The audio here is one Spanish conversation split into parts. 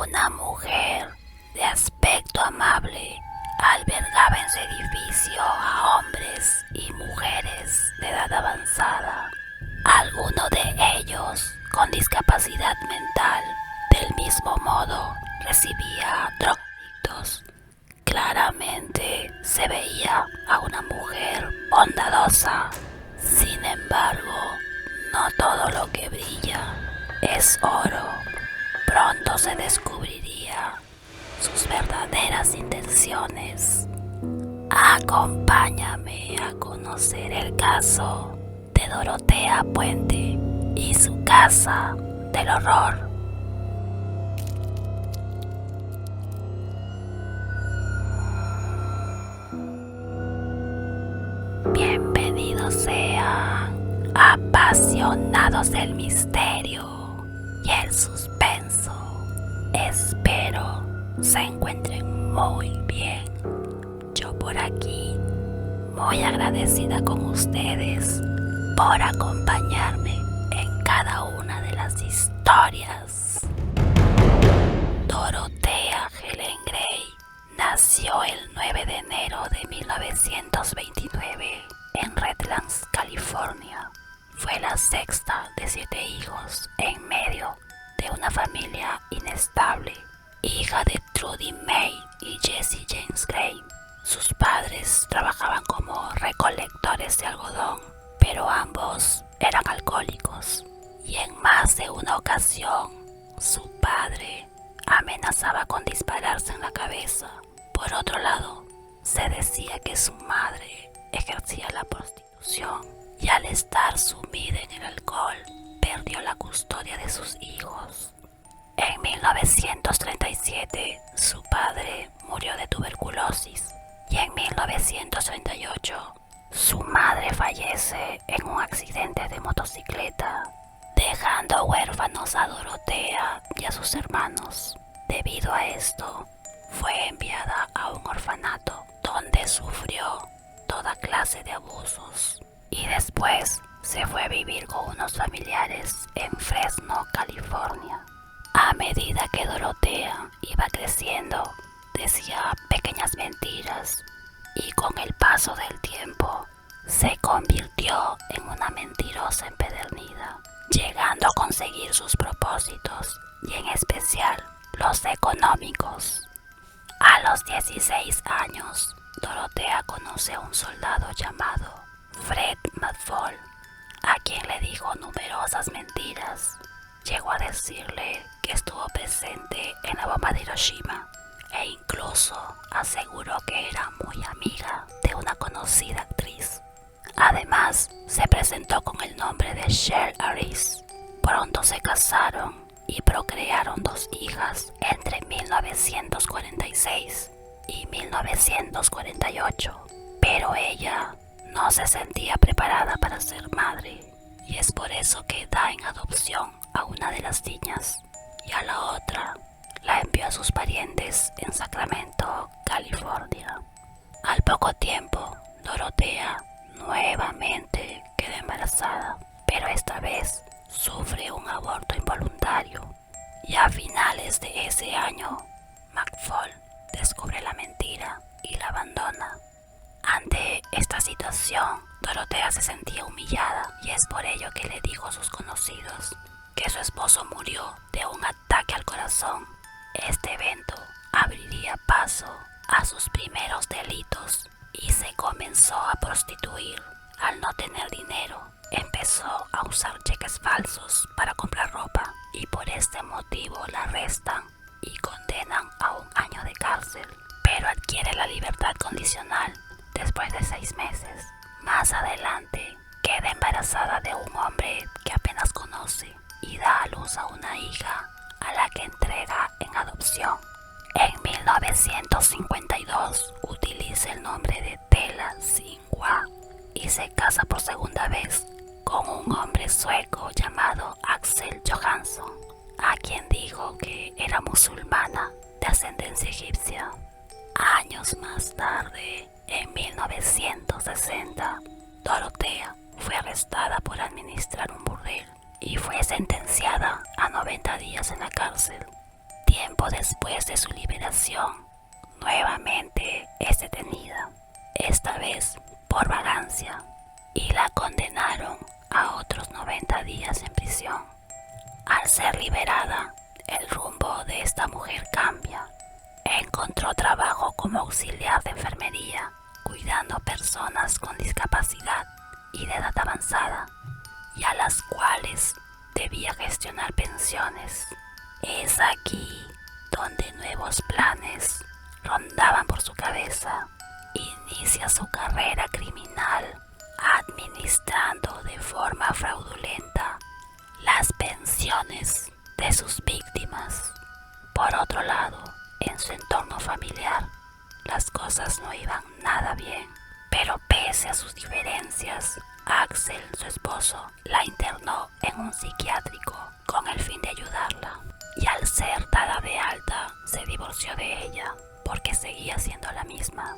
Una mujer de aspecto amable albergaba en su edificio a hombres y mujeres de edad avanzada, algunos de ellos con discapacidad mental. Del mismo modo, recibía drogadictos. Claramente se veía a una mujer bondadosa. Sin embargo, no todo lo que brilla es oro. Pronto se descubriría sus verdaderas intenciones. Acompáñame a conocer el caso de Dorotea Puente y su casa del horror. Bienvenidos sean apasionados del misterio y el suspenso. Espero se encuentren muy bien. Yo por aquí, muy agradecida con ustedes por acompañarme en cada una de las historias. Dorotea Helen Gray nació el 9 de enero de 1929 en Redlands, California. Fue la sexta de 7 hijos en medio de una familia inestable, hija de Trudy May y Jesse James Gray. Sus padres trabajaban como recolectores de algodón, pero ambos eran alcohólicos y en más de una ocasión su padre amenazaba con dispararse en la cabeza. Por otro lado, se decía que su madre ejercía la prostitución y al estar sumida en el alcohol perdió la custodia de sus hijos. En 1937 su padre murió de tuberculosis y en 1938 su madre fallece en un accidente de motocicleta, dejando huérfanos a Dorotea y a sus hermanos. Debido a esto, fue enviada a un orfanato donde sufrió toda clase de abusos y después se fue a vivir con unos familiares en Fresno, California. A medida que Dorotea iba creciendo, decía pequeñas mentiras y con el paso del tiempo se convirtió en una mentirosa empedernida, llegando a conseguir sus propósitos y en especial los económicos. A los 16 años, Dorotea conoce a un soldado llamado Fred McFall, a quien le dijo numerosas mentiras. Llegó a decirle que estuvo presente en la bomba de Hiroshima e incluso aseguró que era muy amiga de una conocida actriz. Además, se presentó con el nombre de Cher Aris. Pronto se casaron y procrearon 2 hijas entre 1946 y 1948. Pero ella no se sentía preparada para ser madre y es por eso que da en adopción a una de las niñas y a la otra la envió a sus parientes en Sacramento, California. Al poco tiempo, Dorotea nuevamente queda embarazada, pero esta vez sufre un aborto involuntario y a finales de ese año, McFall descubre la mentira y la abandona. Ante esta situación, Dorotea se sentía humillada y es por ello que le dijo a sus conocidos que su esposo murió de un ataque al corazón. Este evento abriría paso a sus primeros delitos y se comenzó a prostituir. Al no tener dinero, empezó a usar cheques falsos para comprar ropa y por este motivo la arrestan y condenan a 1 año de cárcel, pero adquiere la libertad condicional después de 6 meses. Más adelante, queda embarazada de un hombre que apenas conoce y da a luz a una hija a la que entrega en adopción. En 1952 utiliza el nombre de Tela Singwa y se casa por segunda vez con un hombre sueco llamado Axel Johansson, a quien dijo que era musulmana de ascendencia egipcia. Años más tarde, en 1960, Dorotea fue arrestada por administrar un burdel y fue sentenciada a 90 días en la cárcel. tiempo después de su liberación, nuevamente es detenida, esta vez por vagancia, y la condenaron a otros 90 días en prisión. Al ser liberada, el rumbo de esta mujer cambia. Encontró trabajo como auxiliar de enfermería, cuidando personas con discapacidad y de edad avanzada, y a las cuales debía gestionar pensiones. Es aquí donde nuevos planes rondaban por su cabeza. Inicia su carrera criminal administrando de forma fraudulenta las pensiones de sus víctimas. Por otro lado, en su entorno familiar, las cosas no iban nada bien, pero pese a sus diferencias, Axel, su esposo, la internó en un psiquiátrico con el fin de ayudarla, y al ser dada de alta, se divorció de ella porque seguía siendo la misma.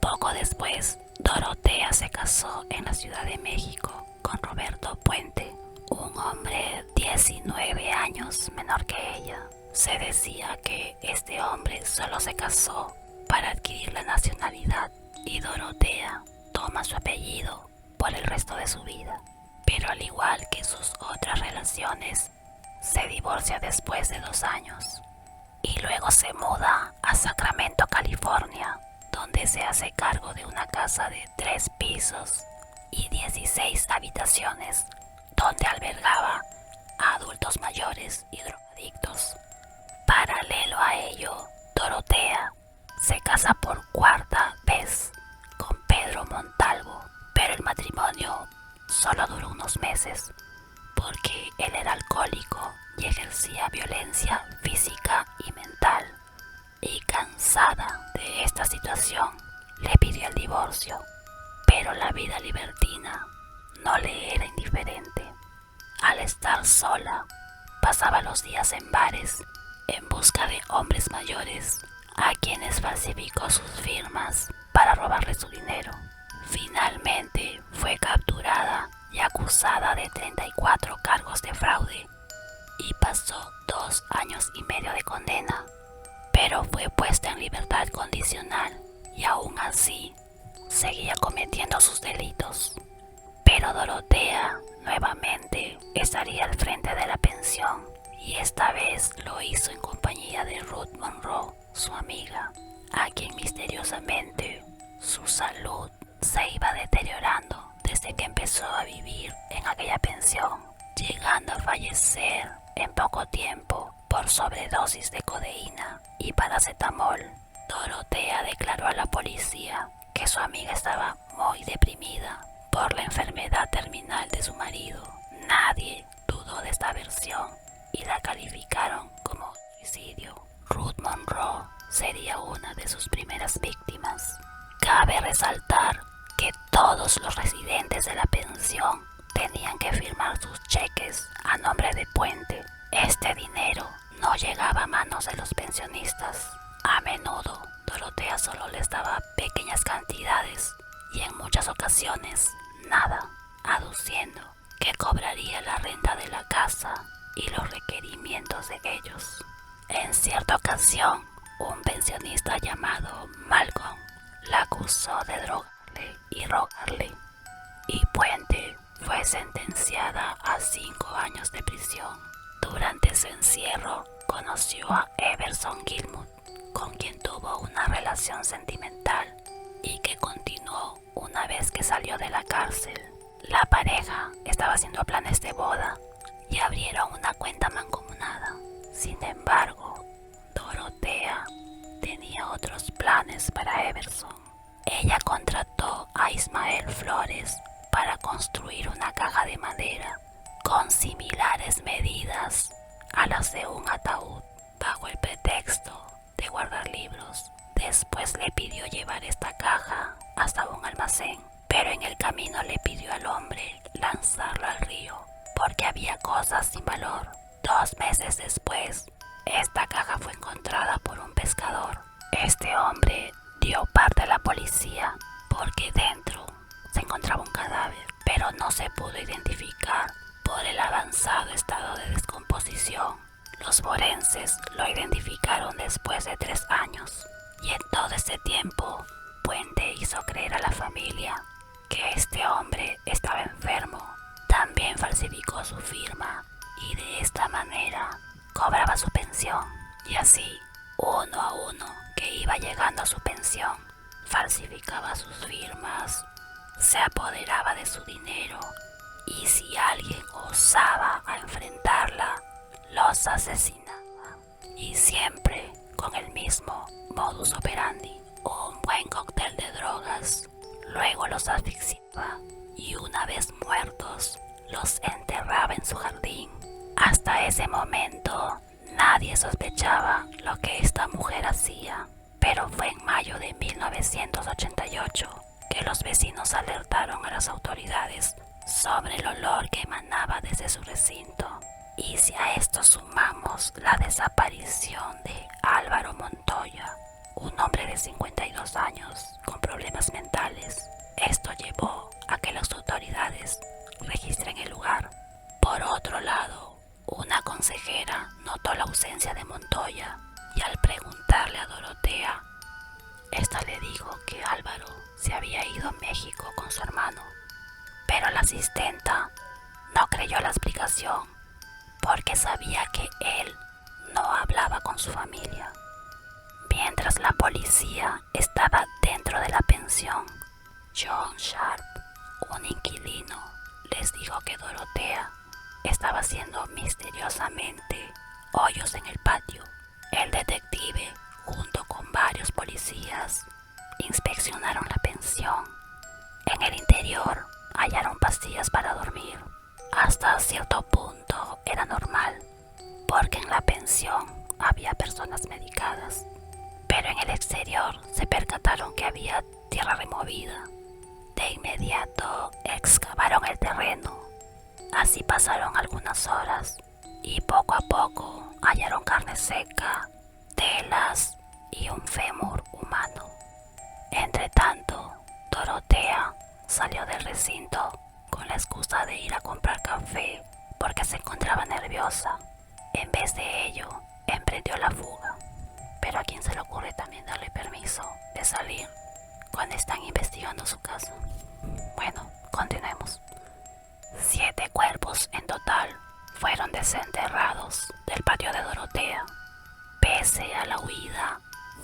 Poco después, Dorotea se casó en la Ciudad de México con Roberto Puente, un hombre 19 años menor que ella. Se decía que este hombre solo se casó para adquirir la nacionalidad y Dorotea toma su apellido por el resto de su vida. Pero al igual que sus otras relaciones, se divorcia después de 2 años y luego se muda a Sacramento, California, donde se hace cargo de una casa de 3 pisos y 16 habitaciones, donde albergaba a adultos mayores y drogadictos. Paralelo a ello, Dorotea se casa por 4ª vez con Pedro Montalvo, pero el matrimonio solo duró unos meses porque él era alcohólico y ejercía violencia física y mental. Y cansada de esta situación, le pidió el divorcio, pero la vida libertina no le era indiferente. Al estar sola, pasaba los días en bares en busca de hombres mayores a quienes falsificó sus firmas para robarle su dinero. Finalmente fue capturada y acusada de 34 cargos de fraude y pasó 2 años y medio de condena, pero fue puesta en libertad condicional y aún así seguía cometiendo sus delitos. Pero Dorotea nuevamente estaría al frente de la pensión y esta vez lo hizo en compañía de Ruth Monroe, su amiga, a quien misteriosamente su salud se iba deteriorando desde que empezó a vivir en aquella pensión, llegando a fallecer en poco tiempo por sobredosis de codeína y paracetamol. Dorotea declaró a la policía que su amiga estaba muy deprimida por la enfermedad terminal de su marido. Nadie dudó de esta versión y la calificaron como suicidio. Ruth Monroe sería una de sus primeras víctimas. Cabe resaltar que todos los residentes de la pensión tenían que firmar sus cheques a nombre de Puente. Este dinero no llegaba a manos de los pensionistas. A menudo, Dorotea solo les daba pequeñas cantidades y en muchas ocasiones nada, aduciendo que cobraría la renta de la casa y los requerimientos de ellos. En cierta ocasión, un pensionista llamado Malcolm la acusó de drogarle y rogarle, y Puente fue sentenciada a 5 años de prisión. Durante su encierro conoció a Everson Gilmour, con quien tuvo una relación sentimental y que continuó una vez que salió de la cárcel. La pareja estaba haciendo planes de boda y abrieron una cuenta mancomunada. Sin embargo, Dorotea tenía otros planes para Everson. Ella contrató a Ismael Flores para construir una caja de madera con similares medidas a las de un ataúd, bajo el pretexto de guardar libros. Después le pidió llevar esta caja hasta un almacén, pero en el camino le pidió al hombre lanzarla al río porque había cosas sin valor. 2 meses después, esta caja fue encontrada por un pescador. Este hombre dio parte a la policía porque dentro se encontraba un cadáver, pero no se pudo identificar por el avanzado estado de descomposición Los forenses lo identificaron después de 3 años y en todo este tiempo Puente hizo creer a la familia que este hombre estaba enfermo. También falsificó su firma y de esta manera cobraba su pensión. Y así, uno a uno que iba llegando a su pensión, falsificaba sus firmas, se apoderaba de su dinero y si alguien osaba a enfrentarla, los asesinaba. Y siempre con el mismo modus operandi, un buen cóctel de drogas, luego los asfixiaba y una vez muertos, los enterraba en su jardín. Hasta ese momento, nadie sospechaba lo que esta mujer hacía, pero fue en mayo de 1988 que los vecinos alertaron a las autoridades sobre el olor que emanaba desde su recinto. Y si a esto sumamos la desaparición de Álvaro Montoya, un hombre de 52 años con problemas mentales, esto llevó a que las autoridades registren el lugar. Por otro lado, una consejera notó la ausencia de Montoya y al preguntarle a Dorotea, esta le dijo que Álvaro se había ido a México con su hermano. Pero la asistenta no creyó la explicación porque sabía que él no hablaba con su familia. Mientras la policía estaba dentro de la pensión, John Sharp, un inquilino, les dijo que Dorotea estaba haciendo misteriosamente hoyos en el patio. El detective, junto con varios policías, inspeccionaron la pensión. En el interior hallaron pastillas para dormir. Hasta cierto punto era normal, porque en la pensión había personas medicadas. Pero en el exterior se percataron que había tierra removida. De inmediato excavaron el terreno. Así pasaron algunas horas y poco a poco hallaron carne seca, telas y un fémur humano. Entretanto, Dorotea salió del recinto con la excusa de ir a comprar café porque se encontraba nerviosa. En vez de ello, emprendió la fuga. Pero ¿a quién se le ocurre también darle permiso de salir cuando están investigando su casa? Bueno, continuemos. 7 cuerpos en total fueron desenterrados del patio de Dorotea. Pese a la huida,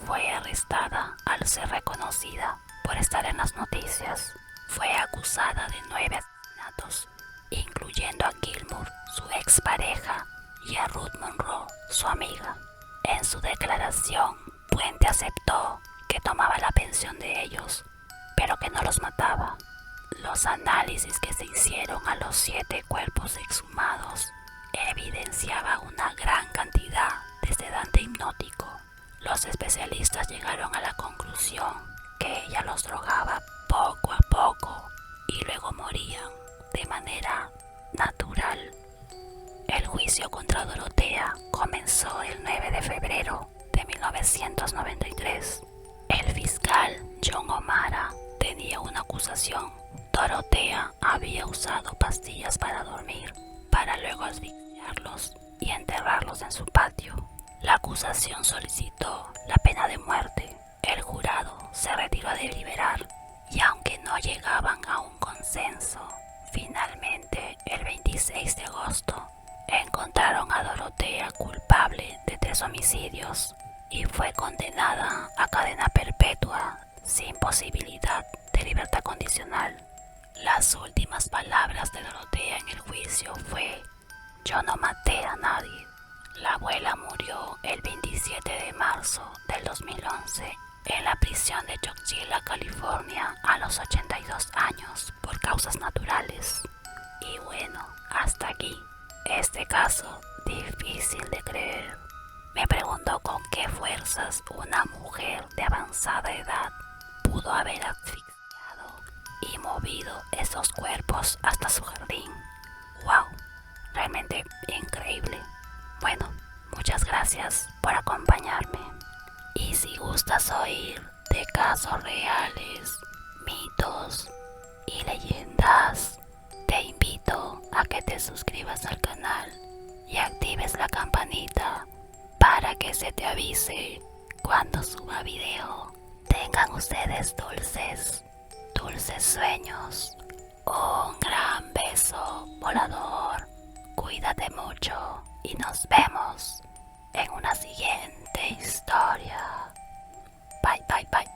fue arrestada al ser reconocida por estar en las noticias. Fue acusada de 9 asesinatos, incluyendo a Gilmour, su expareja, y a Ruth Monroe, su amiga. En su declaración, Puente aceptó que tomaba la pensión de ellos, pero que no los mataba. Los análisis que se hicieron a los 7 cuerpos exhumados evidenciaba una gran cantidad de sedante hipnótico. Los especialistas llegaron a la conclusión que ella los drogaba poco a poco y luego morían de manera natural. El juicio contra Dorotea comenzó el 9 de febrero de 1993. El fiscal John O'Mara tenía una acusación. Dorotea había usado pastillas para dormir, para luego asfixiarlos y enterrarlos en su patio. La acusación solicitó la pena de muerte. El jurado se retiró a deliberar y aunque no llegaban a un consenso, finalmente el 26 de agosto encontraron a Dorotea culpable de 3 homicidios y fue condenada a cadena perpetua sin posibilidad de libertad condicional. Las últimas palabras de Dorotea en el juicio fue: yo no maté a nadie. La abuela murió el 27 de marzo del 2011 en la prisión de Chowchilla, California, a los 82 años por causas naturales. Y bueno, hasta aquí este caso difícil de creer. Me pregunto con qué fuerzas una mujer de avanzada edad pudo haber asfixiado y movido esos cuerpos hasta su jardín. ¡Wow! Realmente increíble. Bueno, muchas gracias por acompañarme. Y si gustas oír de casos reales, mitos y leyendas, te invito a que te suscribas al canal y actives la campanita para que se te avise cuando suba video. Tengan ustedes dulces sueños. Un gran beso volador. Cuídate mucho y nos vemos en una siguiente historia. Bye, bye, bye.